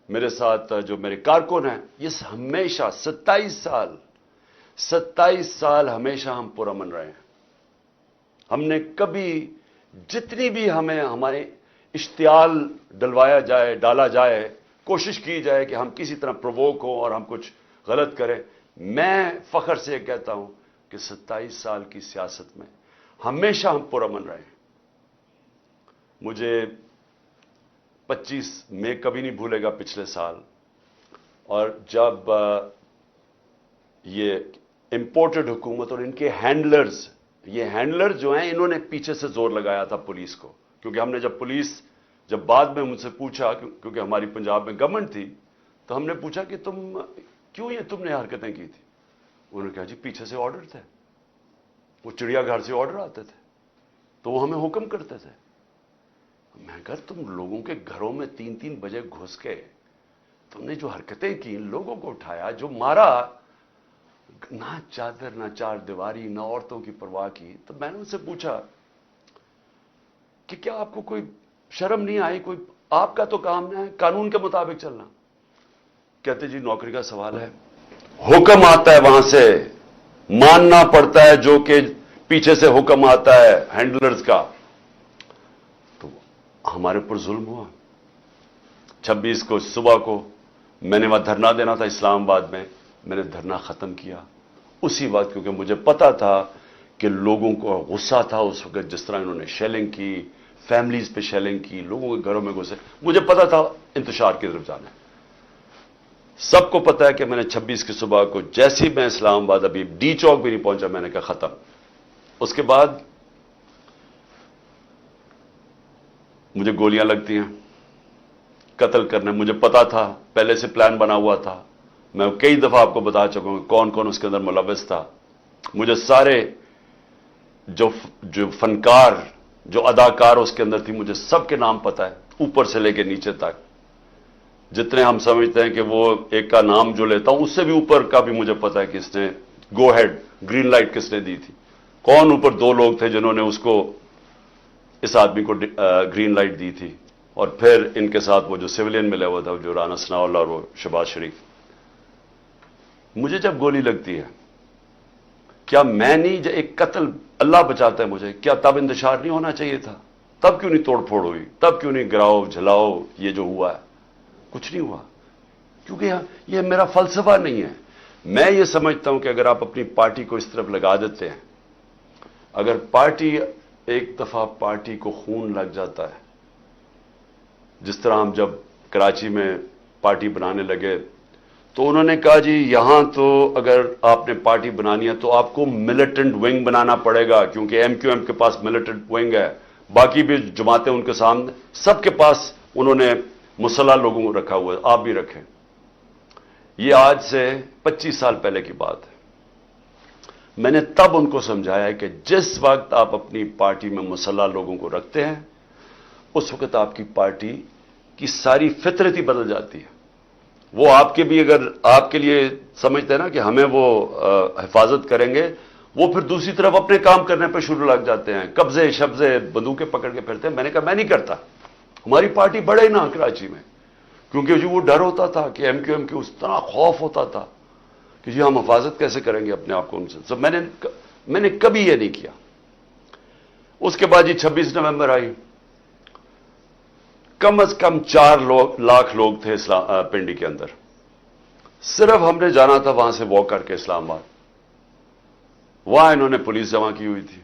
میرے ساتھ جو میرے کارکن ہیں، یہ ہمیشہ 27 سال ہمیشہ ہم پرامن رہے ہیں. ہم نے کبھی جتنی بھی ہمیں ہمارے اشتعال ڈالا جائے، کوشش کی جائے کہ ہم کسی طرح پرووک ہوں اور ہم کچھ غلط کریں، میں فخر سے یہ کہتا ہوں کہ 27 سال کی سیاست میں ہمیشہ ہم پرامن رہے ہیں. مجھے 25 میں کبھی نہیں بھولے گا پچھلے سال، اور جب یہ امپورٹڈ حکومت اور ان کے ہینڈلرز، یہ ہینڈلر جو ہیں، انہوں نے پیچھے سے زور لگایا تھا پولیس کو، کیونکہ ہم نے جب بعد میں مجھ سے پوچھا، کیونکہ ہماری پنجاب میں گورنمنٹ تھی، تو ہم نے پوچھا کہ تم نے حرکتیں کی تھی. انہوں نے کہا جی پیچھے سے آرڈر تھے، وہ چڑیا گھر سے آرڈر آتے تھے تو وہ ہمیں حکم کرتے تھے. میں کہا تم لوگوں کے گھروں میں 3 بجے گھس کے تم نے جو حرکتیں کی، لوگوں کو اٹھایا، جو مارا، نہ چادر نہ چار دیواری، نہ عورتوں کی پرواہ کی. تو میں نے ان سے پوچھا کہ کیا آپ کو کوئی شرم نہیں آئی؟ آپ کا تو کام ہے قانون کے مطابق چلنا. کہتے جی نوکری کا سوال ہے، حکم آتا ہے وہاں سے، ماننا پڑتا ہے جو کہ پیچھے سے حکم آتا ہے ہینڈلرز کا. تو ہمارے اوپر ظلم ہوا. 26 کو صبح کو میں نے وہاں دھرنا دینا تھا اسلام آباد میں نے دھرنا ختم کیا اسی وقت، کیونکہ مجھے پتا تھا کہ لوگوں کو غصہ تھا اس وقت، جس طرح انہوں نے شیلنگ کی، فیملیز پہ شیلنگ کی، لوگوں کے گھروں میں گھسے. مجھے پتا تھا انتشار کی طرف جانا ہے. سب کو پتا ہے کہ میں نے 26 کی صبح کو جیسے ہی میں اسلام آباد ابھی ڈی چوک بھی نہیں پہنچا، میں نے کہا ختم. اس کے بعد مجھے گولیاں لگتی ہیں قتل کرنے. مجھے پتا تھا، پہلے سے پلان بنا ہوا تھا. میں کئی دفعہ آپ کو بتا چکا ہوں کون کون اس کے اندر ملوث تھا. مجھے سارے جو فنکار، جو اداکار اس کے اندر تھی، مجھے سب کے نام پتا ہے، اوپر سے لے کے نیچے تک. جتنے ہم سمجھتے ہیں کہ وہ ایک کا نام جو لیتا ہوں، اس سے بھی اوپر کا بھی مجھے پتا ہے کہ اس نے گو ہیڈ، گرین لائٹ کس نے دی تھی، کون اوپر 2 لوگ تھے جنہوں نے اس آدمی کو گرین لائٹ دی تھی. اور پھر ان کے ساتھ وہ جو سویلین ملے ہوا تھا، جو رانا ثناء اللہ اور وہ شہباز شریف. مجھے جب گولی لگتی ہے، کیا میں نہیں، ایک قتل اللہ بچاتا ہے مجھے، کیا تب انتشار نہیں ہونا چاہیے تھا؟ تب کیوں نہیں توڑ پھوڑ ہوئی؟ تب کیوں نہیں گراؤ جھلاؤ یہ جو ہوا ہے؟ کچھ نہیں ہوا، کیونکہ یہ میرا فلسفہ نہیں ہے. میں یہ سمجھتا ہوں کہ اگر آپ اپنی پارٹی کو اس طرف لگا دیتے ہیں، اگر ایک دفعہ پارٹی کو خون لگ جاتا ہے، جس طرح ہم جب کراچی میں پارٹی بنانے لگے تو انہوں نے کہا جی یہاں تو اگر آپ نے پارٹی بنانی ہے تو آپ کو ملیٹنٹ ونگ بنانا پڑے گا، کیونکہ MQM کے پاس ملیٹنٹ ونگ ہے، باقی بھی جماعتیں ان کے سامنے، سب کے پاس انہوں نے مسلح لوگوں کو رکھا ہوا ہے، آپ بھی رکھیں. یہ آج سے 25 سال پہلے کی بات ہے. میں نے تب ان کو سمجھایا کہ جس وقت آپ اپنی پارٹی میں مسلح لوگوں کو رکھتے ہیں، اس وقت آپ کی پارٹی کی ساری فطرت ہی بدل جاتی ہے. وہ آپ کے بھی اگر آپ کے لیے سمجھتے ہیں نا کہ ہمیں وہ حفاظت کریں گے، وہ پھر دوسری طرف اپنے کام کرنے پہ شروع لگ جاتے ہیں، قبضے شبضے بندوقیں پکڑ کے پھرتے ہیں. میں نے کہا میں نہیں کرتا، ہماری پارٹی بڑھے نا کراچی میں، کیونکہ جو وہ ڈر ہوتا تھا کہ MQM کی اس طرح خوف ہوتا تھا کہ جی ہم حفاظت کیسے کریں گے اپنے آپ کو ان سے. میں نے کبھی یہ نہیں کیا. اس کے بعد 26 نومبر آئی، کم از کم 4 لاکھ لوگ تھے پنڈی کے اندر. صرف ہم نے جانا تھا وہاں سے واک کر کے اسلام آباد. وہاں انہوں نے پولیس جمع کی ہوئی تھی.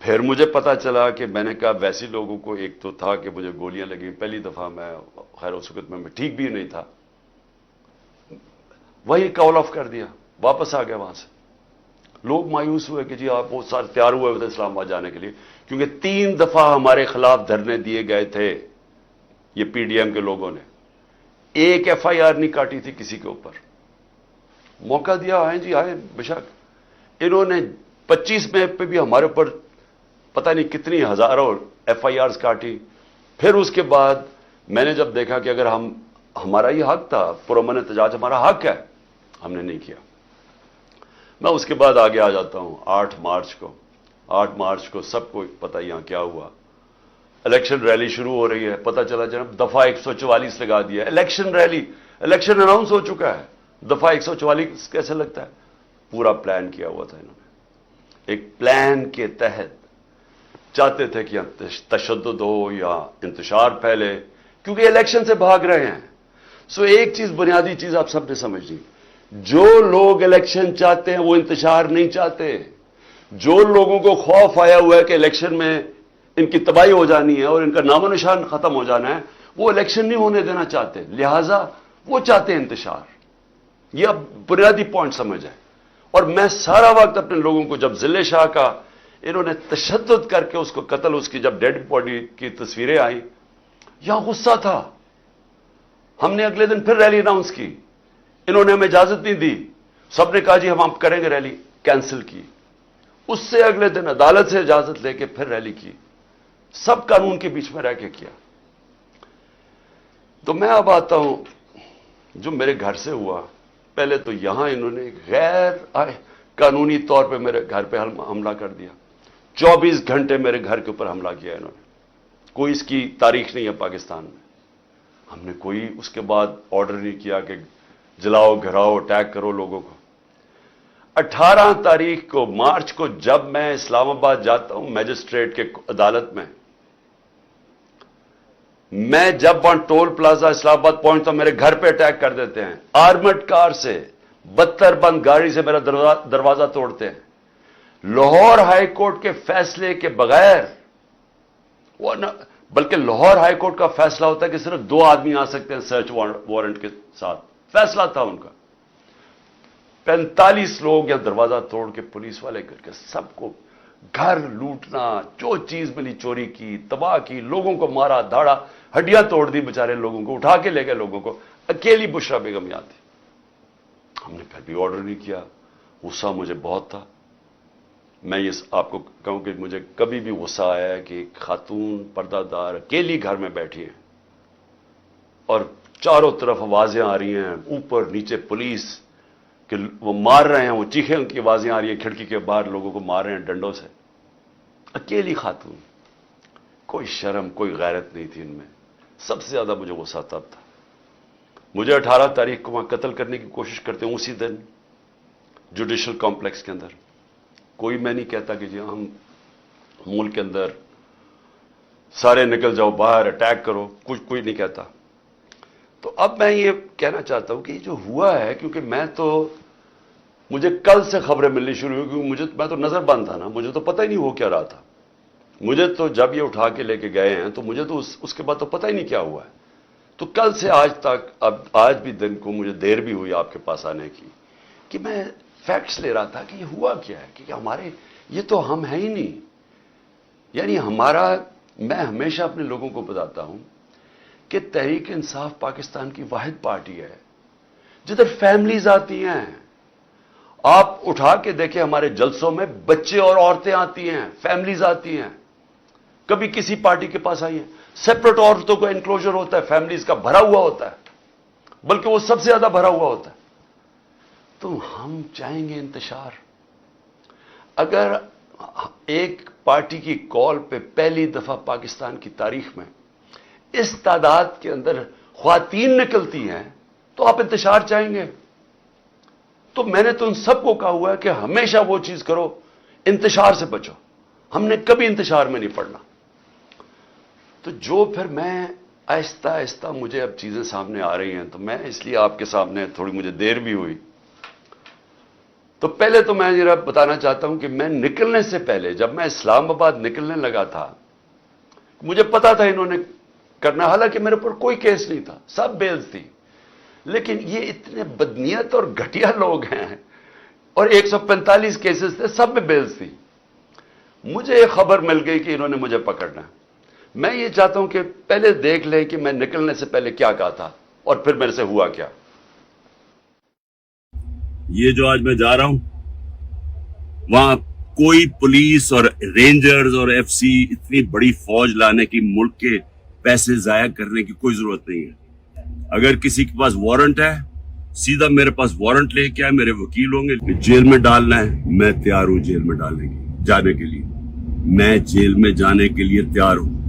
پھر مجھے پتا چلا کہ میں نے کہا ویسے لوگوں کو، ایک تو تھا کہ مجھے گولیاں لگیں پہلی دفعہ، میں خیر اس وقت میں ٹھیک بھی نہیں تھا، وہی کال آف کر دیا، واپس آ گیا وہاں سے. لوگ مایوس ہوئے کہ جی آپ بہت سارے تیار ہوئے تھے اسلام آباد جانے کے لیے، کیونکہ 3 دفعہ ہمارے خلاف دھرنے دیے گئے تھے یہ PDM کے لوگوں نے. ایک FIR نہیں کاٹی تھی کسی کے اوپر. موقع دیا، آئیں جی آئے بشک. انہوں نے 25 میں پہ بھی ہمارے اوپر پتہ نہیں کتنی ہزاروں FIRs کاٹی. پھر اس کے بعد میں نے جب دیکھا کہ اگر ہمارا یہ حق تھا، پرامن احتجاج ہمارا حق ہے، ہم نے نہیں کیا. میں اس کے بعد آگے آ جاتا ہوں. 8 مارچ کو سب کو پتہ یہاں کیا ہوا. الیکشن ریلی شروع ہو رہی ہے، پتہ چلا جناب دفعہ 144 لگا دیا. الیکشن ریلی، الیکشن اناؤنس ہو چکا ہے، دفعہ 144 کیسے لگتا ہے؟ پورا پلان کیا ہوا تھا انہوں نے. ایک پلان کے تحت چاہتے تھے کہ تشدد ہو یا انتشار پھیلے، کیونکہ الیکشن سے بھاگ رہے ہیں. سو ایک چیز، بنیادی چیز آپ سب نے سمجھنی، جو لوگ الیکشن چاہتے ہیں وہ انتشار نہیں چاہتے. جو لوگوں کو خوف آیا ہوا ہے کہ الیکشن میں ان کی تباہی ہو جانی ہے اور ان کا نام و نشان ختم ہو جانا ہے، وہ الیکشن نہیں ہونے دینا چاہتے، لہذا وہ چاہتے ہیں انتشار. یہ اب بنیادی پوائنٹ سمجھ ہے. اور میں سارا وقت اپنے لوگوں کو، جب ضلع شاہ کا انہوں نے تشدد کر کے اس کو قتل، اس کی جب ڈیڈ باڈی کی تصویریں آئیں، یہاں غصہ تھا. ہم نے اگلے دن پھر ریلی اناؤنس کی، انہوں نے ہمیں اجازت نہیں دی، سب نے کہا جی ہم کریں گے ریلی، کینسل کی. اس سے اگلے دن عدالت سے اجازت لے کے پھر ریلی کی، سب قانون کے بیچ میں رہ کے کیا. تو میں اب آتا ہوں جو میرے گھر سے ہوا. پہلے تو یہاں انہوں نے غیر قانونی طور پہ میرے گھر پہ حملہ کر دیا. 24 گھنٹے میرے گھر کے اوپر حملہ کیا انہوں نے. کوئی اس کی تاریخ نہیں ہے پاکستان میں. ہم نے کوئی اس کے بعد آرڈر نہیں کیا کہ جلاؤ، گھراؤ، اٹیک کرو لوگوں کو. 18 تاریخ کو مارچ کو جب میں اسلام آباد جاتا ہوں میجسٹریٹ کے عدالت میں جب وہاں ٹول پلازا اسلام آباد پہنچتا ہوں، میرے گھر پہ اٹیک کر دیتے ہیں آرمڈ کار سے، 72 بند گاڑی سے میرا دروازہ توڑتے ہیں. لاہور ہائی کورٹ کے فیصلے کے بغیر، بلکہ لاہور ہائی کورٹ کا فیصلہ ہوتا ہے کہ صرف 2 آدمی آ سکتے ہیں سرچ وارنٹ کے ساتھ، فیصلہ تھا ان کا. 45 لوگ یا دروازہ توڑ کے پولیس والے کر کے سب کو گھر لوٹنا، جو چیز ملی چوری کی، تباہ کی، لوگوں کو مارا دھاڑا، ہڈیاں توڑ دی بیچارے لوگوں کو، اٹھا کے لے گئے لوگوں کو. اکیلی بشرا بیگم یاد تھی. ہم نے پھر بھی آرڈر نہیں کیا. غصہ مجھے بہت تھا. میں یہ آپ کو کہوں کہ مجھے کبھی بھی غصہ آیا ہے کہ ایک خاتون پردہ دار اکیلی گھر میں بیٹھی ہیں اور چاروں طرف آوازیں آ رہی ہیں، اوپر نیچے پولیس کہ وہ مار رہے ہیں، وہ چیخیں ان کی آوازیں آ رہی ہیں، کھڑکی کے باہر لوگوں کو مار رہے ہیں ڈنڈوں سے. اکیلی خاتون، کوئی شرم، کوئی غیرت نہیں تھی ان میں. سب سے زیادہ مجھے غصہ تب تھا. مجھے 18 تاریخ کو وہاں قتل کرنے کی کوشش کرتے ہیں، اسی دن جوڈیشل کمپلیکس کے اندر. کوئی میں نہیں کہتا کہ جی ہم ملک کے اندر سارے نکل جاؤ باہر، اٹیک کرو، کوئی نہیں کہتا. تو اب میں یہ کہنا چاہتا ہوں کہ یہ جو ہوا ہے، کیونکہ مجھے کل سے خبریں ملنی شروع ہوئی، کیونکہ میں تو نظر بند تھا نا، مجھے تو پتہ ہی نہیں ہو کیا رہا تھا. مجھے تو جب یہ اٹھا کے لے کے گئے ہیں تو مجھے تو اس کے بعد تو پتہ ہی نہیں کیا ہوا ہے. تو کل سے آج تک، اب آج بھی دن کو مجھے دیر بھی ہوئی آپ کے پاس آنے کی، کہ میں فیکٹس لے رہا تھا کہ یہ ہوا کیا ہے، کہ ہمارے یہ تو ہم ہیں ہی نہیں. یعنی میں ہمیشہ اپنے لوگوں کو بتاتا ہوں کہ تحریک انصاف پاکستان کی واحد پارٹی ہے جدھر فیملیز آتی ہیں. آپ اٹھا کے دیکھیں ہمارے جلسوں میں بچے اور عورتیں آتی ہیں، فیملیز آتی ہیں. کبھی کسی پارٹی کے پاس آئی ہیں، سیپریٹ عورتوں کا انکلوژر ہوتا ہے، فیملیز کا بھرا ہوا ہوتا ہے، بلکہ وہ سب سے زیادہ بھرا ہوا ہوتا ہے. تو ہم چاہیں گے انتشار. اگر ایک پارٹی کی کال پہ پہلی دفعہ پاکستان کی تاریخ میں اس تعداد کے اندر خواتین نکلتی ہیں تو آپ انتشار چاہیں گے. تو میں نے تو ان سب کو کہا ہوا ہے کہ ہمیشہ وہ چیز کرو، انتشار سے بچو. ہم نے کبھی انتشار میں نہیں پڑنا. تو جو پھر میں آہستہ آہستہ مجھے اب چیزیں سامنے آ رہی ہیں، تو میں اس لیے آپ کے سامنے تھوڑی مجھے دیر بھی ہوئی. تو پہلے تو میں ذرا بتانا چاہتا ہوں کہ میں نکلنے سے پہلے، جب میں اسلام آباد نکلنے لگا تھا، مجھے پتا تھا انہوں نے کرنا، حالانکہ میرے پر کوئی کیس نہیں تھا، سب بیلز تھی. لیکن یہ اتنے بدنیت اور گھٹیا لوگ ہیں، اور 145 کیسز تھے، سب میں بیلز تھی. مجھے خبر مل گئی کہ انہوں نے مجھے پکڑنا ہے. میں یہ چاہتا ہوں کہ پہلے دیکھ لیں کہ میں نکلنے سے پہلے کیا کہا تھا اور پھر میرے سے ہوا کیا. یہ جو آج میں جا رہا ہوں، وہاں کوئی پولیس اور رینجرز اور ایف سی اتنی بڑی فوج لانے کی، ملک کے پیسے ضائع کرنے کی کوئی ضرورت نہیں ہے. اگر کسی کے پاس وارنٹ ہے، سیدھا میرے پاس وارنٹ لے کے آئے، میرے وکیل ہوں گے. جیل میں ڈالنا ہے، میں تیار ہوں جیل میں ڈالنے کے جانے کے لیے. میں جیل میں جانے کے لیے تیار ہوں.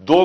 2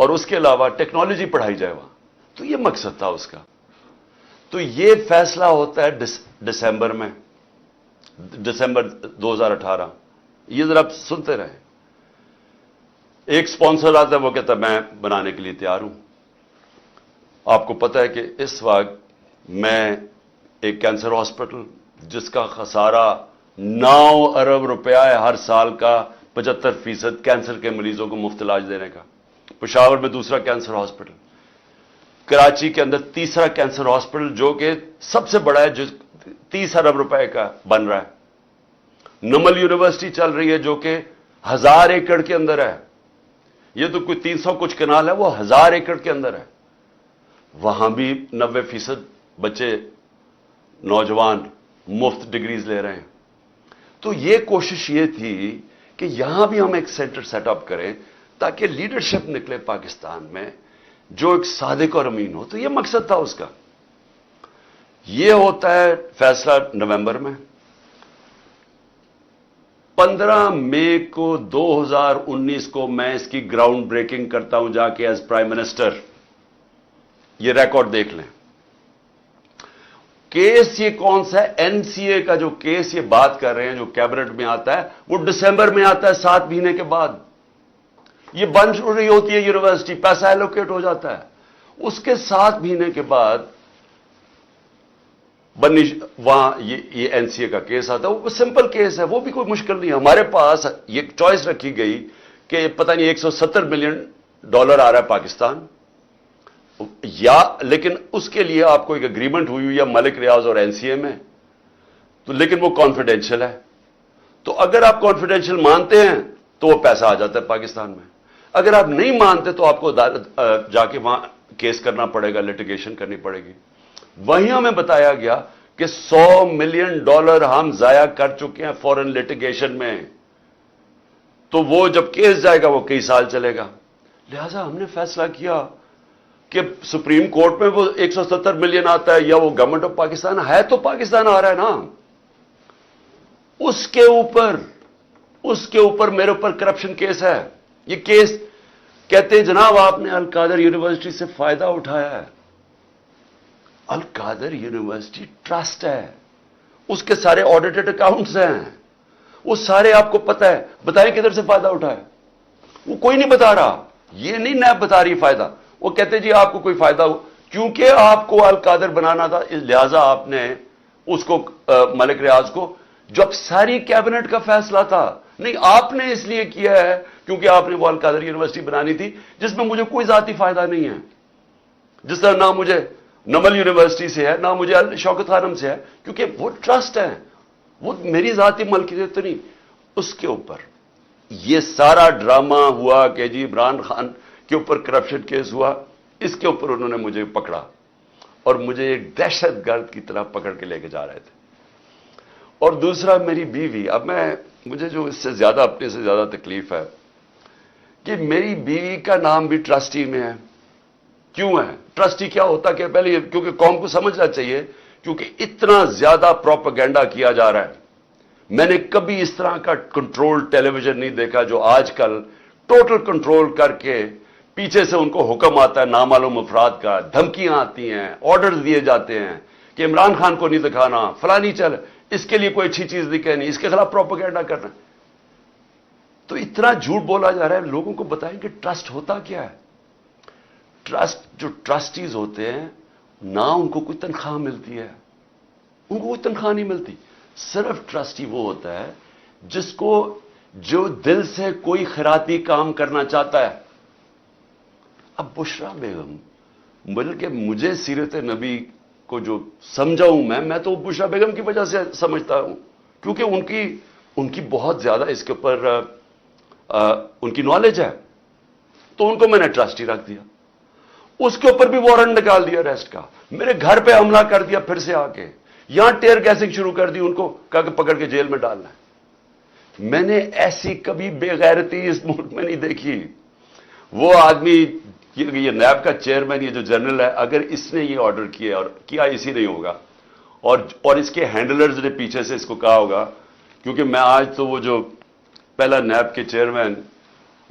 اور اس کے علاوہ ٹیکنالوجی پڑھائی جائے وہاں. تو یہ مقصد تھا اس کا. تو یہ فیصلہ ہوتا ہے دسمبر میں، دسمبر 2018. یہ ذرا آپ سنتے رہیں. ایک سپانسر آتا ہے، وہ کہتا ہے میں بنانے کے لیے تیار ہوں. آپ کو پتا ہے کہ اس وقت میں ایک کینسر ہاسپٹل جس کا خسارہ 9 ارب روپیہ ہے ہر سال کا، 75% کینسر کے مریضوں کو مفت علاج دینے کا. پشاور میں دوسرا کینسر ہاسپٹل، کراچی کے اندر تیسرا کینسر ہاسپٹل جو کہ سب سے بڑا ہے، جو 30 ارب روپے کا بن رہا ہے. نمل یونیورسٹی چل رہی ہے جو کہ 1000 ایکڑ کے اندر ہے. یہ تو کوئی 300 کچھ کنال ہے، وہ 1000 ایکڑ کے اندر ہے. وہاں بھی 90% بچے نوجوان مفت ڈگریز لے رہے ہیں. تو یہ کوشش یہ تھی کہ یہاں بھی ہم ایک سینٹر سیٹ اپ کریں تاکہ لیڈرشپ نکلے پاکستان میں جو ایک صادق اور امین ہو. تو یہ مقصد تھا اس کا. یہ ہوتا ہے فیصلہ نومبر میں. 15 مئی کو 2019 کو میں اس کی گراؤنڈ بریکنگ کرتا ہوں جا کے ایز پرائم منسٹر. یہ ریکارڈ دیکھ لیں. کیس یہ کون سا ہے؟ این سی اے کا جو کیس یہ بات کر رہے ہیں جو کیبنٹ میں آتا ہے وہ دسمبر میں آتا ہے، 7 مہینے کے بعد. یہ بن رہی ہوتی ہے یونیورسٹی، پیسہ ایلوکیٹ ہو جاتا ہے. اس کے 7 مہینے کے بعد وہاں یہ این سی اے کا کیس آتا ہے. وہ سمپل کیس ہے، وہ بھی کوئی مشکل نہیں ہے. ہمارے پاس یہ چوائس رکھی گئی کہ پتہ نہیں $170 ملین آ رہا ہے پاکستان، لیکن اس کے لیے آپ کو ایک اگریمنٹ ہوئی یا ملک ریاض اور این سی اے میں، تو لیکن وہ کانفیڈینشیل ہے. تو اگر آپ کانفیڈینشیل مانتے ہیں تو وہ پیسہ آ جاتا ہے پاکستان میں. اگر آپ نہیں مانتے تو آپ کو جا کے وہاں کیس کرنا پڑے گا، لٹیگیشن کرنی پڑے گی. وہیں ہمیں بتایا گیا کہ $100 ملین ہم ضائع کر چکے ہیں فورن لٹیگیشن میں. تو وہ جب کیس جائے گا وہ کئی سال چلے گا. لہذا ہم نے فیصلہ کیا کہ سپریم کورٹ میں وہ 170 ملین آتا ہے یا وہ گورنمنٹ آف پاکستان ہے، تو پاکستان آ رہا ہے نا. اس کے اوپر میرے اوپر کرپشن کیس ہے. یہ کیس کہتے ہیں جناب آپ نے القادر یونیورسٹی سے فائدہ اٹھایا ہے. القادر یونیورسٹی ٹرسٹ ہے، اس کے سارے آڈیٹڈ اکاؤنٹس ہیں، وہ سارے آپ کو پتہ ہے. بتائیں کدھر سے فائدہ اٹھایا؟ وہ کوئی نہیں بتا رہا. یہ نہیں نیب بتا رہی فائدہ. وہ کہتے جی آپ کو کوئی فائدہ ہو، کیونکہ آپ کو القادر بنانا تھا لہذا آپ نے اس کو ملک ریاض کو، جب ساری کیبنٹ کا فیصلہ تھا. نہیں، آپ نے اس لیے کیا ہے کیونکہ آپ نے وہ القادر یونیورسٹی بنانی تھی جس میں مجھے کوئی ذاتی فائدہ نہیں ہے. جس طرح نہ مجھے نمل یونیورسٹی سے ہے، نہ مجھے شوکت خانم سے ہے، کیونکہ وہ ٹرسٹ ہے، وہ میری ذاتی ملکیت تو نہیں. اس کے اوپر یہ سارا ڈرامہ ہوا کہ جی عمران خان کے اوپر کرپشن کیس ہوا. اس کے اوپر انہوں نے مجھے پکڑا اور مجھے ایک دہشت گرد کی طرح پکڑ کے لے کے جا رہے تھے. اور دوسرا میری بیوی. اب مجھے جو اس سے زیادہ اپنے سے زیادہ تکلیف ہے کہ میری بیوی کا نام بھی ٹرسٹی میں ہے. کیوں ہے؟ ٹرسٹی کیا ہوتا کہ پہلے کیونکہ قوم کو سمجھنا چاہیے، کیونکہ اتنا زیادہ پروپیگنڈا کیا جا رہا ہے. میں نے کبھی اس طرح کا کنٹرول ٹیلی ویژن نہیں دیکھا جو آج کل ٹوٹل کنٹرول کر کے پیچھے سے ان کو حکم آتا ہے نامعلوم افراد کا، دھمکیاں آتی ہیں، آرڈرز دیے جاتے ہیں کہ عمران خان کو نہیں دکھانا، فلانی چل، اس کے لیے کوئی اچھی چیز نہیں کہنی، اس کے خلاف پروپیگنڈا کرنا. تو اتنا جھوٹ بولا جا رہا ہے. لوگوں کو بتائیں کہ ٹرسٹ ہوتا کیا ہے. ٹرسٹ جو ٹرسٹیز ہوتے ہیں نہ ان کو کوئی تنخواہ ملتی ہے، ان کو کوئی تنخواہ نہیں ملتی. صرف ٹرسٹی وہ ہوتا ہے جس کو جو دل سے کوئی خیراتی کام کرنا چاہتا ہے. اب بشرا بیگم، بلکہ مجھے سیرت نبی کو جو سمجھا ہوں میں تو بشرا بیگم کی وجہ سے سمجھتا ہوں، کیونکہ ان کی بہت زیادہ اس کے اوپر ان کی نالج ہے. تو ان کو میں نے ٹرسٹی رکھ دیا. اس کے اوپر بھی وارنٹ نکال دیا اریسٹ کا. میرے گھر پہ حملہ کر دیا پھر سے آ کے. یہاں ٹیئر گیسنگ شروع کر دی، ان کو کہا کہ پکڑ کے جیل میں ڈالنا ہے. میں نے ایسی کبھی بے غیرتی اس ملک میں نہیں دیکھی. وہ آدمی یہ نیب کا چیئرمین، یہ جو جنرل ہے، اگر اس نے یہ آرڈر کیا اور کیا اسی نہیں ہوگا اور اس کے ہینڈلرز نے پیچھے سے اس کو کہا ہوگا، کیونکہ میں آج تو وہ جو پہلا نیب کے چیئرمین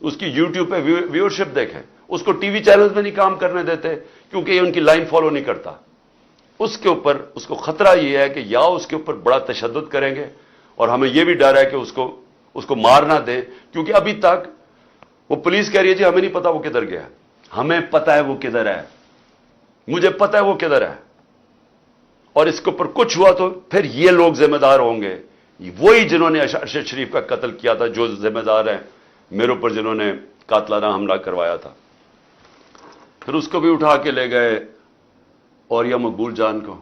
اس کی یوٹیوب پہ ویورشپ دیکھیں. اس کو ٹی وی چینلز میں نہیں کام کرنے دیتے کیونکہ یہ ان کی لائن فالو نہیں کرتا. اس کے اوپر اس کو خطرہ یہ ہے کہ یا اس کے اوپر بڑا تشدد کریں گے اور ہمیں یہ بھی ڈر ہے کہ اس کو مار نہ دیں, کیونکہ ابھی تک وہ پولیس کہہ رہی ہے جی ہمیں نہیں پتا وہ کدھر گیا. ہمیں پتا ہے وہ کدھر ہے, مجھے پتا ہے وہ کدھر ہے, اور اس کے اوپر کچھ ہوا تو پھر یہ لوگ ذمہ دار ہوں گے, وہی جنہوں نے ارشد شریف کا قتل کیا تھا, جو ذمہ دار ہیں میرے اوپر جنہوں نے قاتلانہ حملہ کروایا تھا. پھر اس کو بھی اٹھا کے لے گئے اور یا مقبول جان کو.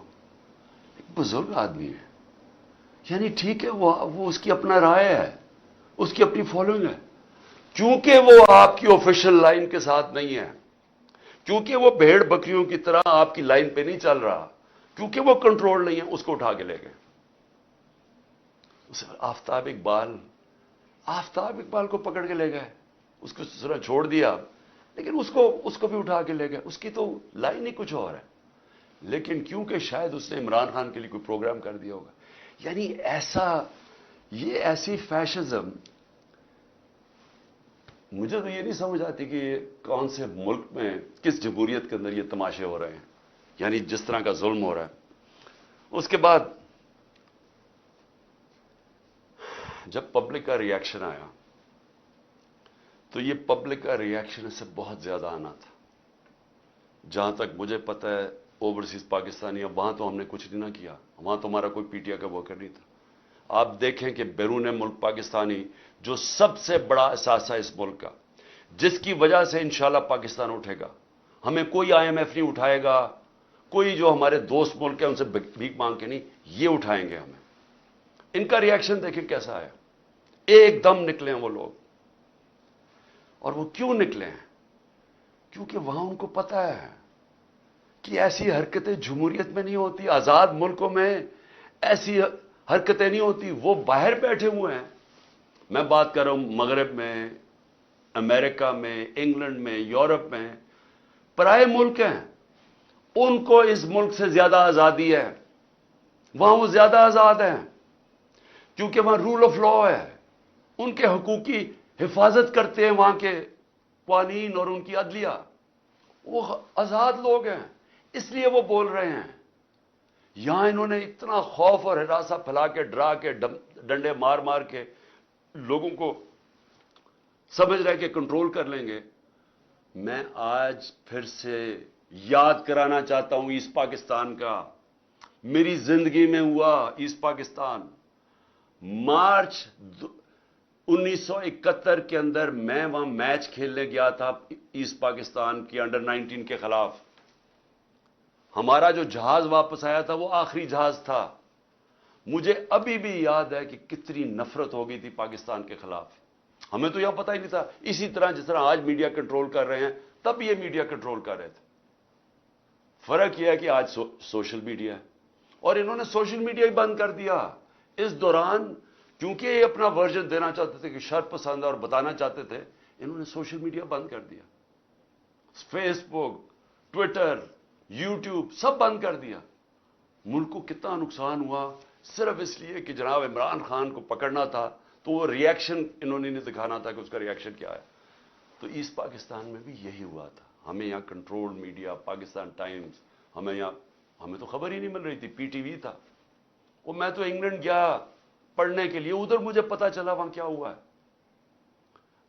ایک بزرگ آدمی ہے, یعنی ٹھیک ہے وہ اس کی اپنا رائے ہے, اس کی اپنی فالوئنگ ہے, چونکہ وہ آپ کی آفیشل لائن کے ساتھ نہیں ہے, کیونکہ وہ بھیڑ بکریوں کی طرح آپ کی لائن پہ نہیں چل رہا, کیونکہ وہ کنٹرول نہیں ہے, اس کو اٹھا کے لے گئے. آفتاب اقبال کو پکڑ کے لے گئے, اس کو ذرا چھوڑ دیا, لیکن اس کو بھی اٹھا کے لے گئے. اس کی تو لائن ہی کچھ اور ہے, لیکن کیونکہ شاید اس نے عمران خان کے لیے کوئی پروگرام کر دیا ہوگا. یعنی یہ ایسی فیشزم, مجھے تو یہ نہیں سمجھ آتی کہ یہ کون سے ملک میں, کس جمہوریت کے اندر یہ تماشے ہو رہے ہیں, یعنی جس طرح کا ظلم ہو رہا ہے. اس کے بعد جب پبلک کا ری ایکشن آیا تو یہ پبلک کا ری ایکشن اس سے بہت زیادہ آنا تھا. جہاں تک مجھے پتہ ہے اوورسیز پاکستانی, اب وہاں تو ہم نے کچھ نہیں نہ کیا, وہاں تو ہمارا کوئی پی ٹی آئی کا ورکر نہیں تھا. آپ دیکھیں کہ بیرون ملک پاکستانی جو سب سے بڑا اثاثہ اس ملک کا, جس کی وجہ سے انشاءاللہ پاکستان اٹھے گا, ہمیں کوئی آئی ایم ایف نہیں اٹھائے گا, کوئی جو ہمارے دوست ملک ہیں ان سے بھیک مانگ کے نہیں, یہ اٹھائیں گے ہمیں. ان کا ری ایکشن دیکھیں کیسا ہے, ایک دم نکلے ہیں وہ لوگ. اور وہ کیوں نکلے ہیں؟ کیونکہ وہاں ان کو پتا ہے کہ ایسی حرکتیں جمہوریت میں نہیں ہوتی, آزاد ملکوں میں ایسی حرکتیں نہیں ہوتی. وہ باہر بیٹھے ہوئے ہیں, میں بات کر رہا ہوں مغرب میں, امریکہ میں, انگلینڈ میں, یورپ میں, پرائے ملک ہیں, ان کو اس ملک سے زیادہ آزادی ہے, وہاں وہ زیادہ آزاد ہیں, کیونکہ وہاں رول آف لا ہے, ان کے حقوق کی حفاظت کرتے ہیں وہاں کے قوانین اور ان کی عدلیہ. وہ آزاد لوگ ہیں, اس لیے وہ بول رہے ہیں. یہاں انہوں نے اتنا خوف اور ہراساں پھیلا کے, ڈرا کے, ڈنڈے مار مار کے لوگوں کو سمجھ رہے کہ کنٹرول کر لیں گے. میں آج پھر سے یاد کرانا چاہتا ہوں ایسٹ پاکستان کا. میری زندگی میں ہوا ایسٹ پاکستان. مارچ 1971 کے اندر میں وہاں میچ کھیلنے گیا تھا ایسٹ پاکستان کی انڈر 19 کے خلاف. ہمارا جو جہاز واپس آیا تھا وہ آخری جہاز تھا. مجھے ابھی بھی یاد ہے کہ کتنی نفرت ہو گئی تھی پاکستان کے خلاف. ہمیں تو یہاں پتہ ہی نہیں تھا. اسی طرح جس طرح آج میڈیا کنٹرول کر رہے ہیں, تب یہ میڈیا کنٹرول کر رہے تھے. فرق یہ ہے کہ آج سوشل میڈیا ہے, اور انہوں نے سوشل میڈیا ہی بند کر دیا اس دوران. کیونکہ یہ اپنا ورژن دینا چاہتے تھے کہ شر پسند اور بتانا چاہتے تھے, انہوں نے سوشل میڈیا بند کر دیا. فیس بک, ٹویٹر, یوٹیوب سب بند کر دیا. ملک کو کتنا نقصان ہوا صرف اس لیے کہ جناب عمران خان کو پکڑنا تھا, تو وہ ری ایکشن انہوں نے نہیں دکھانا تھا کہ اس کا ری ایکشن کیا ہے. تو ایسٹ پاکستان میں بھی یہی ہوا تھا. ہمیں یہاں کنٹرول میڈیا, پاکستان ٹائمز, ہمیں تو خبر ہی نہیں مل رہی تھی. پی ٹی وی تھا. وہ میں تو انگلینڈ گیا پڑھنے کے لیے, ادھر مجھے پتا چلا وہاں کیا ہوا ہے.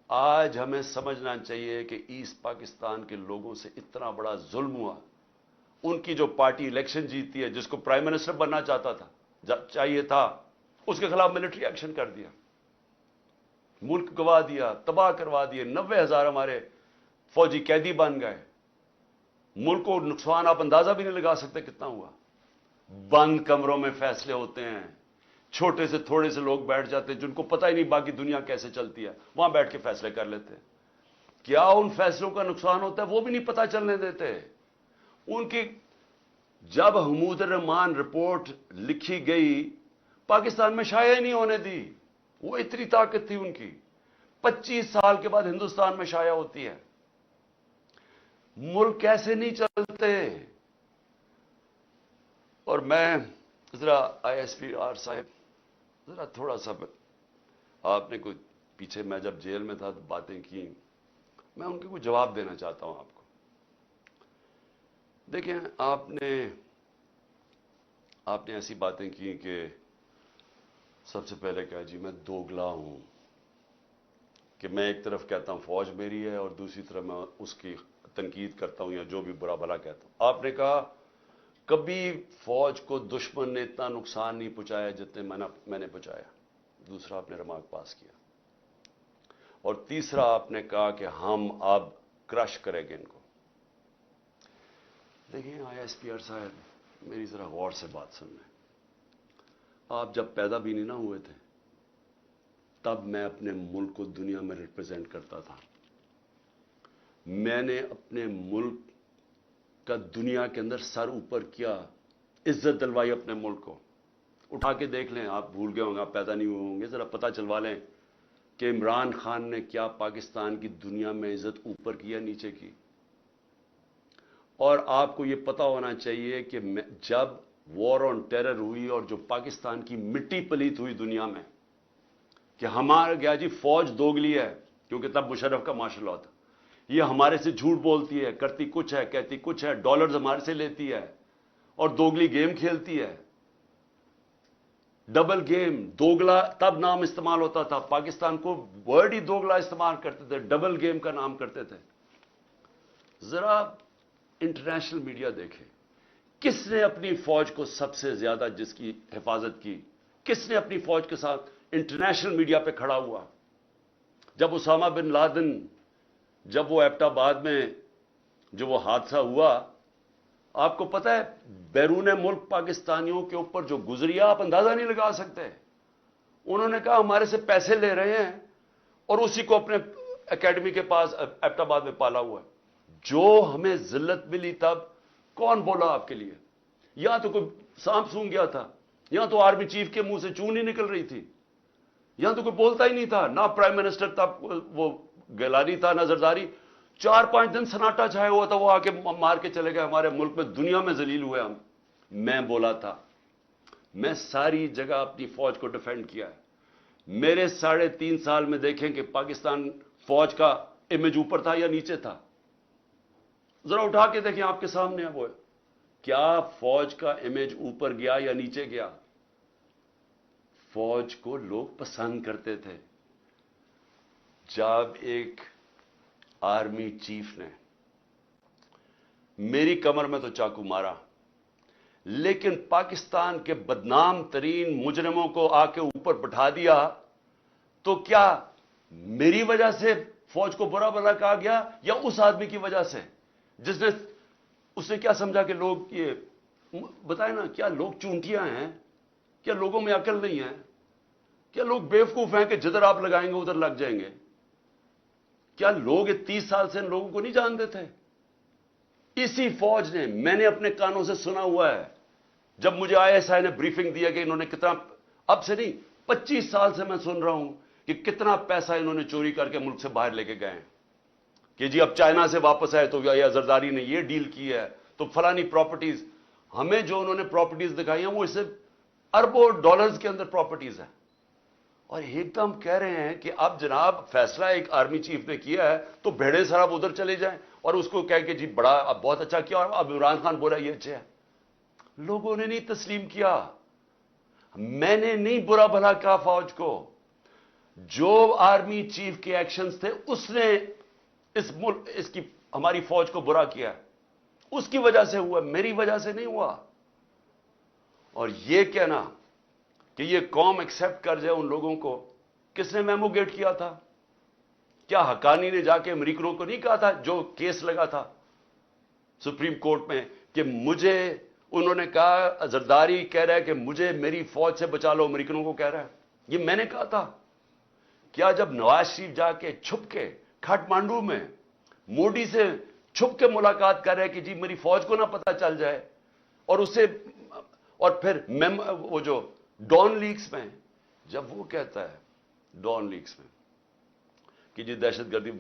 آج ہمیں سمجھنا چاہیے کہ ایسٹ پاکستان کے لوگوں سے اتنا بڑا ظلم ہوا. ان کی جو پارٹی الیکشن جیتی ہے, جس کو پرائم منسٹر بننا چاہیے تھا, اس کے خلاف ملٹری ایکشن کر دیا, ملک گوا دیا, تباہ کروا دیے. 90,000 ہمارے فوجی قیدی بن گئے. ملک کو نقصان آپ اندازہ بھی نہیں لگا سکتے کتنا ہوا. بند کمروں میں فیصلے ہوتے ہیں, چھوٹے سے تھوڑے سے لوگ بیٹھ جاتے ہیں جن کو پتہ ہی نہیں باقی دنیا کیسے چلتی ہے, وہاں بیٹھ کے فیصلے کر لیتے ہیں. کیا ان فیصلوں کا نقصان ہوتا ہے وہ بھی نہیں پتہ چلنے دیتے. ان کی جب حمود الرحمان رپورٹ لکھی گئی, پاکستان میں شائع ہی نہیں ہونے دی. وہ اتنی طاقت تھی ان کی. 25 سال کے بعد ہندوستان میں شائع ہوتی ہے. ملک کیسے نہیں چلتے. اور میں ذرا آئی ایس پی آر صاحب, ذرا تھوڑا سا آپ نے کوئی پیچھے میں جب جیل میں تھا تو باتیں کی, میں ان کے کوئی جواب دینا چاہتا ہوں آپ کو. دیکھیں, آپ نے ایسی باتیں کی کہ سب سے پہلے کہا جی میں دوگلا ہوں, کہ میں ایک طرف کہتا ہوں فوج میری ہے اور دوسری طرف میں اس کی تنقید کرتا ہوں یا جو بھی برا بھلا کہتا ہوں. آپ نے کہا کبھی فوج کو دشمن نے اتنا نقصان نہیں پہنچایا جتنے میں نے پہنچایا. دوسرا آپ نے ریمارک پاس کیا. اور تیسرا آپ نے کہا کہ ہم اب کرش کریں گے ان کو. دیکھیں ISPR صاحب, میری ذرا غور سے بات سن لیں. آپ جب پیدا بھی نہیں نہ ہوئے تھے تب میں اپنے ملک کو دنیا میں ریپرزینٹ کرتا تھا. میں نے اپنے ملک کا دنیا کے اندر سر اوپر کیا, عزت دلوائی اپنے ملک کو. اٹھا کے دیکھ لیں, آپ بھول گئے ہوں گے, آپ پیدا نہیں ہوئے ہوں گے, ذرا پتہ چلوا لیں کہ عمران خان نے کیا پاکستان کی دنیا میں عزت اوپر کی یا نیچے کی. اور آپ کو یہ پتہ ہونا چاہیے کہ جب وار آن ٹیرر ہوئی اور جو پاکستان کی مٹی پلیت ہوئی دنیا میں, کہ ہمارا گیا جی فوج دوگلی ہے, کیونکہ تب مشرف کا مارشل لاء تھا, یہ ہمارے سے جھوٹ بولتی ہے, کرتی کچھ ہے, کہتی کچھ ہے, ڈالرز ہمارے سے لیتی ہے اور دوگلی گیم کھیلتی ہے. ڈبل گیم, دوگلا تب نام استعمال ہوتا تھا. پاکستان کو ورڈ ہی دوگلا استعمال کرتے تھے, ڈبل گیم کا نام کرتے تھے. ذرا انٹرنیشنل میڈیا دیکھیں, کس نے اپنی فوج کو سب سے زیادہ جس کی حفاظت کی, کس نے اپنی فوج کے ساتھ انٹرنیشنل میڈیا پہ کھڑا ہوا. جب اسامہ بن لادن, جب وہ ایبٹ آباد میں جو وہ حادثہ ہوا, آپ کو پتہ ہے بیرون ملک پاکستانیوں کے اوپر جو گزری, آپ اندازہ نہیں لگا سکتے. انہوں نے کہا ہمارے سے پیسے لے رہے ہیں اور اسی کو اپنے اکیڈمی کے پاس ایبٹ آباد میں پالا ہوا ہے. جو ہمیں ذلت ملی تب کون بولا آپ کے لیے؟ یا تو کوئی سانپ سونگ گیا تھا, یا تو آرمی چیف کے منہ سے چون نہیں نکل رہی تھی, یا تو کوئی بولتا ہی نہیں تھا. نہ پرائم منسٹر تب وہ گیلانی تھا, نہ زرداری. 4-5 دن سناٹا چھایا ہوا تھا, وہ آ کے مار کے چلے گئے. ہمارے ملک میں دنیا میں ذلیل ہوئے ہم. میں بولا تھا, میں ساری جگہ اپنی فوج کو ڈیفینڈ کیا ہے. میرے 3.5 سال میں دیکھیں کہ پاکستان فوج کا امیج اوپر تھا یا نیچے تھا. ذرا اٹھا کے دیکھیں, آپ کے سامنے ہے وہ, کیا فوج کا امیج اوپر گیا یا نیچے گیا؟ فوج کو لوگ پسند کرتے تھے. جب ایک آرمی چیف نے میری کمر میں تو چاقو مارا, لیکن پاکستان کے بدنام ترین مجرموں کو آ کے اوپر بٹھا دیا, تو کیا میری وجہ سے فوج کو برا بھلا کہا گیا یا اس آدمی کی وجہ سے جس نے, اس نے کیا سمجھا کہ لوگ یہ بتائیں نا, کیا لوگ چونٹیاں ہیں؟ کیا لوگوں میں عقل نہیں ہے؟ کیا لوگ بیوقوف ہیں کہ جدھر آپ لگائیں گے ادھر لگ جائیں گے؟ کیا لوگ 30 سال سے ان لوگوں کو نہیں جانتے تھے؟ اسی فوج نے, میں نے اپنے کانوں سے سنا ہوا ہے, جب مجھے ISI نے بریفنگ دیا کہ انہوں نے کتنا, اب سے نہیں 25 سال سے میں سن رہا ہوں کہ کتنا پیسہ انہوں نے چوری کر کے ملک سے باہر لے کے گئے ہیں, کہ جی اب چائنا سے واپس آئے تو یا زرداری نے یہ ڈیل کی ہے تو فلانی پراپرٹیز. ہمیں جو انہوں نے پراپرٹیز دکھائی ہیں وہ اس سے اربوں ڈالرز کے اندر پراپرٹیز ہیں. اور ایک دم کہہ رہے ہیں کہ اب جناب فیصلہ ایک آرمی چیف نے کیا ہے تو بھیڑے سراب ادھر چلے جائیں, اور اس کو کہہ کہ جی بڑا اب بہت اچھا کیا, اور اب عمران خان بولا یہ اچھا ہے. لوگوں نے نہیں تسلیم کیا. میں نے نہیں برا بھلا کہا فوج کو. جو آرمی چیف کے ایکشنز تھے اس نے اس کی ہماری فوج کو برا کیا, اس کی وجہ سے ہوا, میری وجہ سے نہیں ہوا. اور یہ کہنا کہ یہ قوم ایکسپٹ کر جائے ان لوگوں کو, کس نے میمو گیٹ کیا تھا؟ کیا حقانی نے جا کے امریکنوں کو نہیں کہا تھا جو کیس لگا تھا سپریم کورٹ میں کہ مجھے, انہوں نے کہا زرداری کہہ رہا ہے کہ مجھے میری فوج سے بچا لو, امریکنوں کو کہہ رہا ہے, یہ میں نے کہا تھا. کیا جب نواز شریف جا کے چھپ کے کھٹمانڈو میں مودی سے چھپ کے ملاقات کر رہے کہ جی میری فوج کو نہ پتہ چل جائے, اور اسے, اور پھر وہ جو ڈان لیکس میں جب وہ کہتا ہے ڈان لیکس میں کہ جی دہشت گردی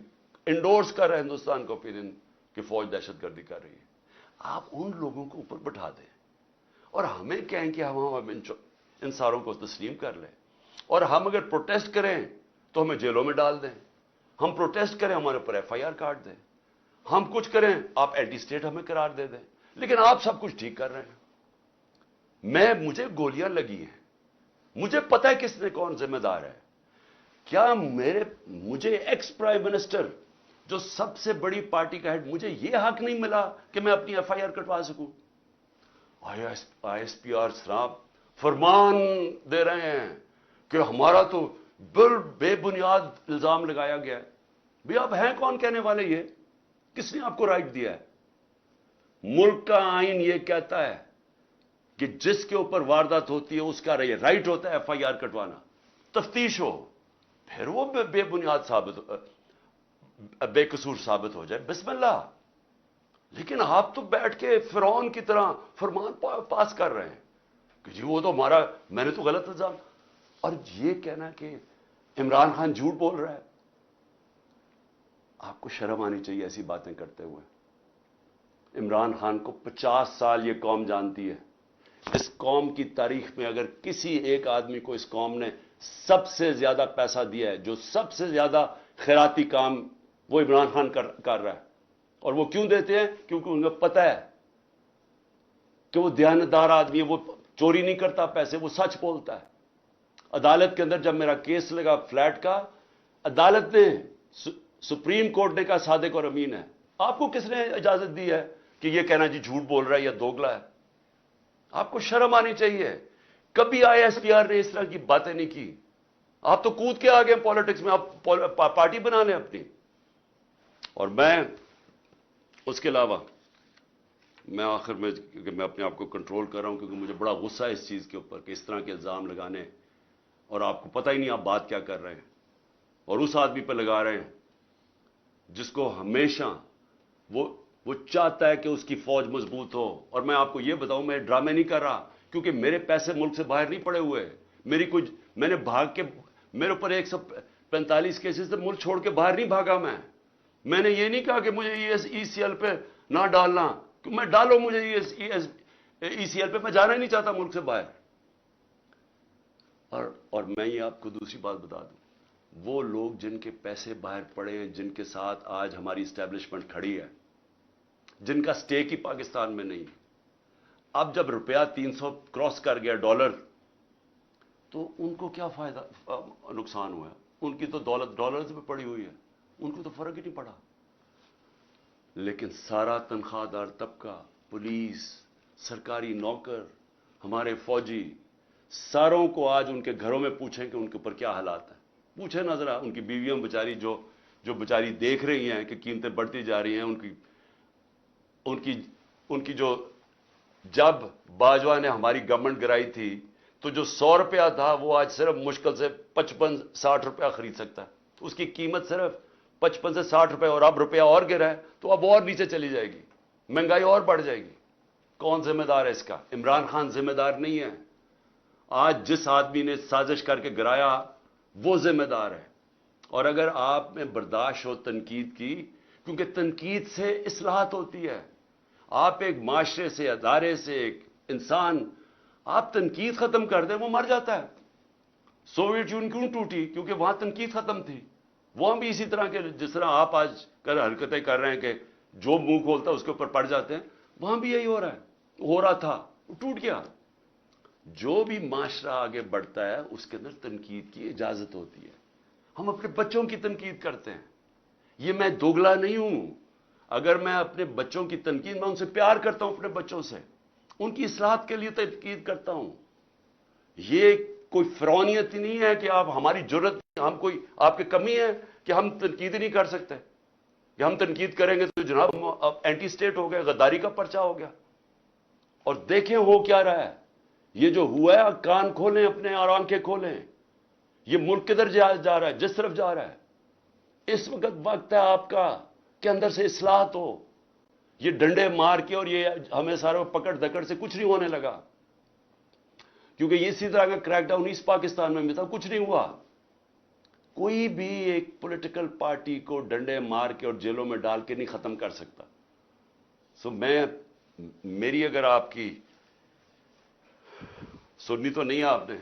انڈورس کر رہا ہے ہندوستان کا اوپینین کہ فوج دہشت گردی کر رہی ہے, آپ ان لوگوں کو اوپر بٹھا دیں اور ہمیں کہیں کہ ہم ان ساروں کو تسلیم کر لیں. اور ہم اگر پروٹیسٹ کریں تو ہمیں جیلوں میں ڈال دیں. ہم پروٹیسٹ کریں, ہمارے اوپر ایف آئی آر کاٹ دیں. ہم کچھ کریں, آپ اینٹی اسٹیٹ ہمیں قرار دے دیں. لیکن آپ سب کچھ ٹھیک کر رہے ہیں. مجھے گولیاں لگی ہیں, مجھے پتا ہے کس نے کون ذمہ دار ہے. کیا مجھے ایکس پرائم منسٹر جو سب سے بڑی پارٹی کا ہیڈ, مجھے یہ حق نہیں ملا کہ میں اپنی ایف آئی آر کٹوا سکوں؟ آئی ایس پی آر صاحب فرمان دے رہے ہیں کہ ہمارا تو بے بنیاد الزام لگایا گیا ہے. بھی آپ ہیں کون کہنے والے؟ یہ کس نے آپ کو رائٹ دیا ہے؟ ملک کا آئین یہ کہتا ہے کہ جس کے اوپر واردات ہوتی ہے اس کا رائٹ ہوتا ہے ایف آئی آر کٹوانا, تفتیش ہو, پھر وہ بے بنیاد بے قصور ثابت ہو جائے, بسم اللہ. لیکن آپ تو بیٹھ کے فرعون کی طرح فرمان پاس کر رہے ہیں کہ جی وہ تو ہمارا, میں نے تو غلط الزام. اور یہ کہنا کہ عمران خان جھوٹ بول رہا ہے, آپ کو شرم آنی چاہیے ایسی باتیں کرتے ہوئے. عمران خان کو 50 سال یہ قوم جانتی ہے. اس قوم کی تاریخ میں اگر کسی ایک آدمی کو اس قوم نے سب سے زیادہ پیسہ دیا ہے, جو سب سے زیادہ خیراتی کام, وہ عمران خان کر رہا ہے. اور وہ کیوں دیتے ہیں؟ کیونکہ انہیں پتہ ہے کہ وہ دیانتدار آدمی ہے, وہ چوری نہیں کرتا پیسے, وہ سچ بولتا ہے. عدالت کے اندر جب میرا کیس لگا فلیٹ کا, عدالت نے, سپریم کورٹ نے کہا صادق اور امین ہے. آپ کو کس نے اجازت دی ہے کہ یہ کہنا جی جھوٹ بول رہا ہے یا دوگلا ہے؟ آپ کو شرم آنی چاہیے. کبھی آئی ایس پی آر نے اس طرح کی باتیں نہیں کی. آپ تو کود کے آ گئے پالیٹکس میں, آپ پارٹی بنا لیں اپنی. اور میں اس کے علاوہ میں آخر میں, کیونکہ میں اپنے آپ کو کنٹرول کر رہا ہوں کیونکہ مجھے بڑا غصہ ہے اس چیز کے اوپر کہ اس طرح کے الزام لگانے, اور آپ کو پتہ ہی نہیں آپ بات کیا کر رہے ہیں, اور اس آدمی پہ لگا رہے ہیں جس کو ہمیشہ وہ چاہتا ہے کہ اس کی فوج مضبوط ہو. اور میں آپ کو یہ بتاؤں, میں ڈرامے نہیں کر رہا, کیونکہ میرے پیسے ملک سے باہر نہیں پڑے ہوئے. میں نے بھاگ کے, میرے اوپر 145 کیسز سے ملک چھوڑ کے باہر نہیں بھاگا. میں نے یہ نہیں کہا کہ مجھے ای سی ایل پہ نہ ڈالنا, میں ڈالو مجھے ای سی ایل پہ, میں جانا ہی نہیں چاہتا ملک سے باہر. اور میں یہ آپ کو دوسری بات بتا دوں, وہ لوگ جن کے پیسے باہر پڑے ہیں, جن کے ساتھ آج ہماری اسٹیبلشمنٹ کھڑی ہے, جن کا سٹیک ہی پاکستان میں نہیں, اب جب روپیہ 300 کراس کر گیا ڈالر, تو ان کو کیا فائدہ, نقصان ہوا ہے؟ ان کی تو دولت ڈالرز میں پڑی ہوئی ہے, ان کو تو فرق ہی نہیں پڑا. لیکن سارا تنخواہ دار طبقہ, پولیس, سرکاری نوکر, ہمارے فوجی, ساروں کو آج ان کے گھروں میں پوچھیں کہ ان کے اوپر کیا حالات ہیں. پوچھیں نہ ذرا, ان کی بیویاں بیچاری جو بیچاری دیکھ رہی ہیں کہ قیمتیں بڑھتی جا رہی ہیں, ان کی جو, جب باجوہ نے ہماری گورنمنٹ گرائی تھی تو جو 100 روپیہ تھا وہ آج صرف مشکل سے 55-60 روپیہ خرید سکتا ہے. اس کی قیمت صرف 55 سے 60 روپے, اور اب روپیہ اور گرا ہے تو اب اور نیچے چلی جائے گی, مہنگائی اور بڑھ جائے گی. کون ذمہ دار ہے اس کا؟ عمران خان ذمہ دار نہیں ہے. آج جس آدمی نے سازش کر کے گرایا وہ ذمہ دار ہے. اور اگر آپ میں برداشت ہو تنقید کی, کیونکہ تنقید سے اصلاحات ہوتی ہے. آپ ایک معاشرے سے, ادارے سے, ایک انسان, آپ تنقید ختم کر دیں وہ مر جاتا ہے. سوویت یونین کیوں ٹوٹی؟ کیونکہ وہاں تنقید ختم تھی. وہاں بھی اسی طرح کے, جس طرح آپ آج حرکتیں کر رہے ہیں کہ جو منہ کھولتا ہے اس کے اوپر پڑ جاتے ہیں, وہاں بھی یہی ہو رہا ہے, ہو رہا تھا, ٹوٹ گیا. جو بھی معاشرہ آگے بڑھتا ہے اس کے اندر تنقید کی اجازت ہوتی ہے. ہم اپنے بچوں کی تنقید کرتے ہیں. یہ میں دوگلا نہیں ہوں. اگر میں اپنے بچوں کی تنقید, میں ان سے پیار کرتا ہوں, اپنے بچوں سے ان کی اصلاحات کے لیے تنقید کرتا ہوں. یہ کوئی فرعونیت ہی نہیں ہے کہ آپ ہماری جرت, ہم کوئی آپ کی کمی ہے کہ ہم تنقید ہی نہیں کر سکتے, کہ ہم تنقید کریں گے تو جناب اب اینٹی اسٹیٹ ہو گئے, غداری کا پرچہ ہو گیا. اور دیکھیں ہو کیا رہا ہے. یہ جو ہوا ہے, کان کھولیں اپنے اور آنکھیں کھولیں. یہ ملک کدھر جا رہا ہے, جس طرف جا رہا ہے. اس وقت ہے آپ کا کہ اندر سے اصلاحات ہو. یہ ڈنڈے مار کے اور یہ ہمیں سارے پکڑ دکڑ سے کچھ نہیں ہونے لگا, کیونکہ یہ اسی طرح کا کریک ڈاؤن ایسٹ پاکستان میں بھی تھا, کچھ نہیں ہوا. کوئی بھی ایک پولیٹیکل پارٹی کو ڈنڈے مار کے اور جیلوں میں ڈال کے نہیں ختم کر سکتا. میری اگر آپ کی سنی تو نہیں آپ نے,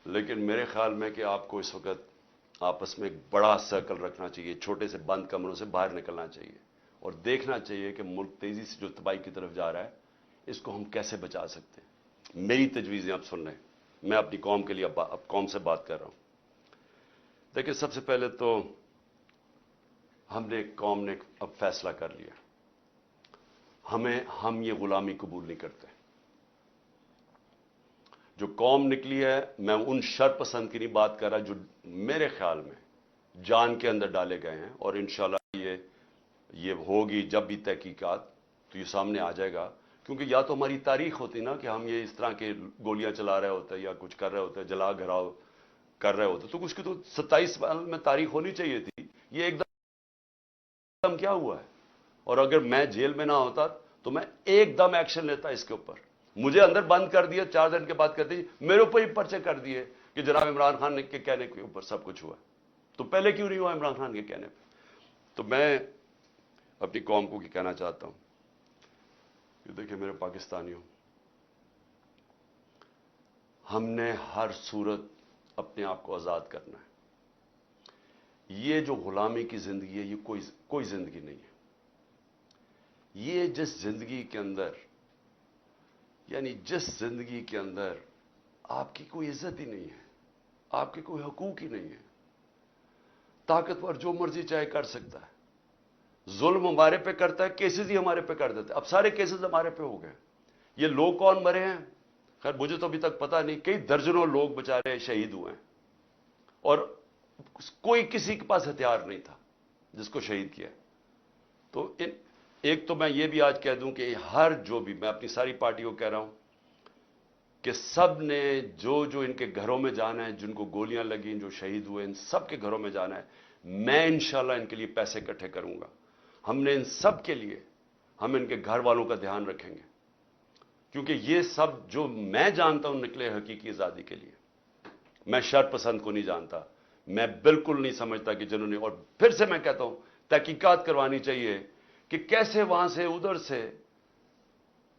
لیکن میرے خیال میں کہ آپ کو اس وقت آپس میں ایک بڑا سرکل رکھنا چاہیے, چھوٹے سے بند کمروں سے باہر نکلنا چاہیے اور دیکھنا چاہیے کہ ملک تیزی سے جو تباہی کی طرف جا رہا ہے اس کو ہم کیسے بچا سکتے ہیں. میری تجویزیں آپ سن رہے ہیں, میں اپنی قوم کے لیے اب قوم سے بات کر رہا ہوں. دیکھیں, سب سے پہلے تو قوم نے اب فیصلہ کر لیا, ہم یہ غلامی قبول نہیں کرتے. جو قوم نکلی ہے, میں ان شر پسند کی نہیں بات کر رہا جو میرے خیال میں جان کے اندر ڈالے گئے ہیں, اور انشاءاللہ یہ ہوگی جب بھی تحقیقات تو یہ سامنے آ جائے گا. کیونکہ یا تو ہماری تاریخ ہوتی نا کہ ہم یہ اس طرح کے گولیاں چلا رہے ہوتے یا کچھ کر رہے ہوتے, جلا گھراؤ کر رہے ہوتے, تو اس کی تو 27 سال میں تاریخ ہونی چاہیے تھی. یہ ایک دم کیا ہوا ہے؟ اور اگر میں جیل میں نہ ہوتا تو میں ایک دم ایکشن لیتا اس کے اوپر. مجھے اندر بند کر دیا, 4 دن کے بعد کہتے ہیں میرے اوپر ہی پرچے کر دیے کہ جناب عمران خان کے کہنے کے اوپر سب کچھ ہوا. تو پہلے کیوں نہیں ہوا عمران خان کے کہنے پہ؟ تو میں اپنی قوم کو کہنا چاہتا ہوں کہ دیکھیں میرے پاکستانیوں, ہم نے ہر صورت اپنے آپ کو آزاد کرنا ہے. یہ جو غلامی کی زندگی ہے یہ کوئی زندگی نہیں ہے. یہ جس زندگی کے اندر, یعنی جس زندگی کے اندر آپ کی کوئی عزت ہی نہیں ہے, آپ کے کوئی حقوق ہی نہیں ہے, طاقتور جو مرضی چاہے کر سکتا ہے, ظلم ہمارے پہ کرتا ہے, کیسز ہی ہمارے پہ کر دیتا ہے. اب سارے کیسز ہمارے پہ ہو گئے. یہ لوگ کون مرے ہیں خیر مجھے تو ابھی تک پتہ نہیں, کئی درجنوں لوگ بیچارے شہید ہوئے ہیں اور کوئی کسی کے پاس ہتھیار نہیں تھا جس کو شہید کیا. تو ایک تو میں یہ بھی آج کہہ دوں کہ جو بھی, میں اپنی ساری پارٹیوں کو کہہ رہا ہوں کہ سب نے جو ان کے گھروں میں جانا ہے, جن کو گولیاں لگیں, جو شہید ہوئے, ان سب کے گھروں میں جانا ہے. میں انشاءاللہ ان کے لیے پیسے اکٹھے کروں گا. ہم نے ان سب کے لیے, ہم ان کے گھر والوں کا دھیان رکھیں گے, کیونکہ یہ سب جو میں جانتا ہوں نکلے حقیقی آزادی کے لیے. میں شر پسند کو نہیں جانتا, میں بالکل نہیں سمجھتا کہ جنہوں نے, اور پھر سے میں کہتا ہوں تحقیقات کروانی چاہیے کہ کیسے وہاں سے ادھر سے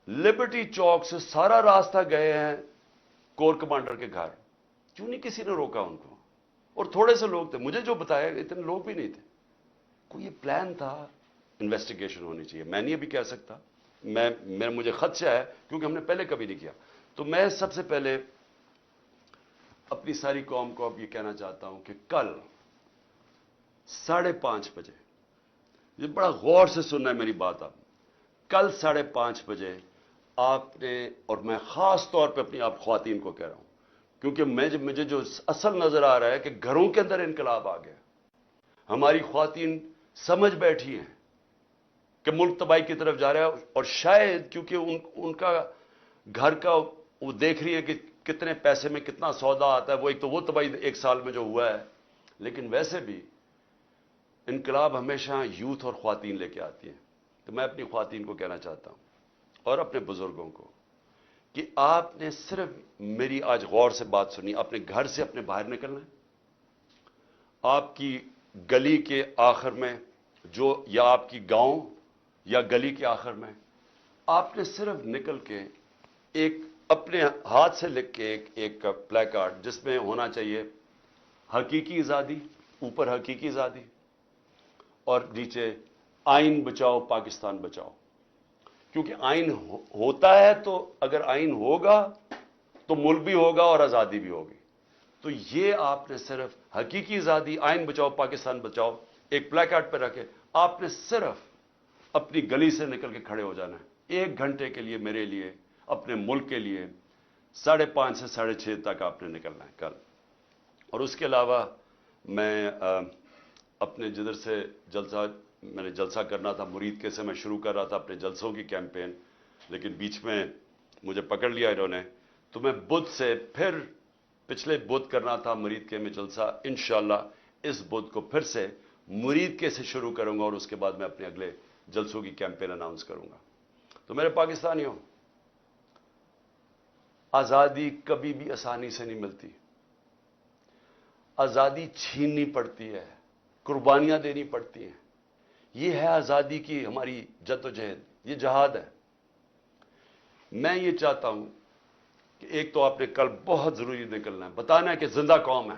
لبرٹی چوک سے سارا راستہ گئے ہیں کور کمانڈر کے گھر. کیوں نہیں کسی نے روکا ان کو؟ اور تھوڑے سے لوگ تھے, مجھے جو بتایا اتنے لوگ بھی نہیں تھے. کوئی یہ پلان تھا, انویسٹیگیشن ہونی چاہیے. میں نہیں ابھی کہہ سکتا, مجھے خدشہ ہے کیونکہ ہم نے پہلے کبھی نہیں کیا. تو میں سب سے پہلے اپنی ساری قوم کو اب یہ کہنا چاہتا ہوں کہ کل 5:30 بجے, یہ بڑا غور سے سننا ہے میری بات, آپ کل 5:30 بجے آپ نے, اور میں خاص طور پہ اپنی آپ خواتین کو کہہ رہا ہوں کیونکہ مجھے جو اصل نظر آ رہا ہے کہ گھروں کے اندر انقلاب آ گیا. ہماری خواتین سمجھ بیٹھی ہیں کہ ملک تباہی کی طرف جا رہا ہے, اور شاید کیونکہ ان کا گھر کا وہ دیکھ رہی ہے کہ کتنے پیسے میں کتنا سودا آتا ہے. وہ ایک تو وہ تباہی 1 سال میں جو ہوا ہے, لیکن ویسے بھی انقلاب ہمیشہ یوتھ اور خواتین لے کے آتی ہیں. تو میں اپنی خواتین کو کہنا چاہتا ہوں اور اپنے بزرگوں کو کہ آپ نے صرف میری آج غور سے بات سنی, اپنے گھر سے اپنے باہر نکلنا ہے. آپ کی گلی کے آخر میں یا آپ کی گاؤں یا گلی کے آخر میں آپ نے صرف نکل کے ایک اپنے ہاتھ سے لکھ کے ایک پلے کارڈ جس میں ہونا چاہیے حقیقی آزادی, اوپر حقیقی آزادی اور نیچے آئین بچاؤ پاکستان بچاؤ. کیونکہ آئین ہوتا ہے تو اگر آئین ہوگا تو ملک بھی ہوگا اور آزادی بھی ہوگی. تو یہ آپ نے صرف حقیقی آزادی, آئین بچاؤ پاکستان بچاؤ ایک پلے کارڈ پہ رکھے. آپ نے صرف اپنی گلی سے نکل کے کھڑے ہو جانا ہے 1 گھنٹے کے لیے, میرے لیے, اپنے ملک کے لیے. 5:30 سے 6:30 تک آپ نے نکلنا ہے کل. اور اس کے علاوہ میں اپنے جدھر سے میں نے جلسہ کرنا تھا, مرید کے سے میں شروع کر رہا تھا اپنے جلسوں کی کیمپین, لیکن بیچ میں مجھے پکڑ لیا انہوں نے. تو میں بدھ سے پھر پچھلے بدھ کرنا تھا مرید کے میں جلسہ, انشاءاللہ اس بدھ کو پھر سے مرید کے سے شروع کروں گا اور اس کے بعد میں اپنے اگلے جلسوں کی کیمپین اناؤنس کروں گا. تو میرے پاکستانیوں, آزادی کبھی بھی آسانی سے نہیں ملتی. آزادی چھیننی پڑتی ہے, قربانیاں دینی پڑتی ہیں. یہ ہے آزادی کی ہماری جدوجہد, یہ جہاد ہے. میں یہ چاہتا ہوں کہ ایک تو آپ نے کل بہت ضروری نکلنا ہے, بتانا ہے کہ زندہ قوم ہے.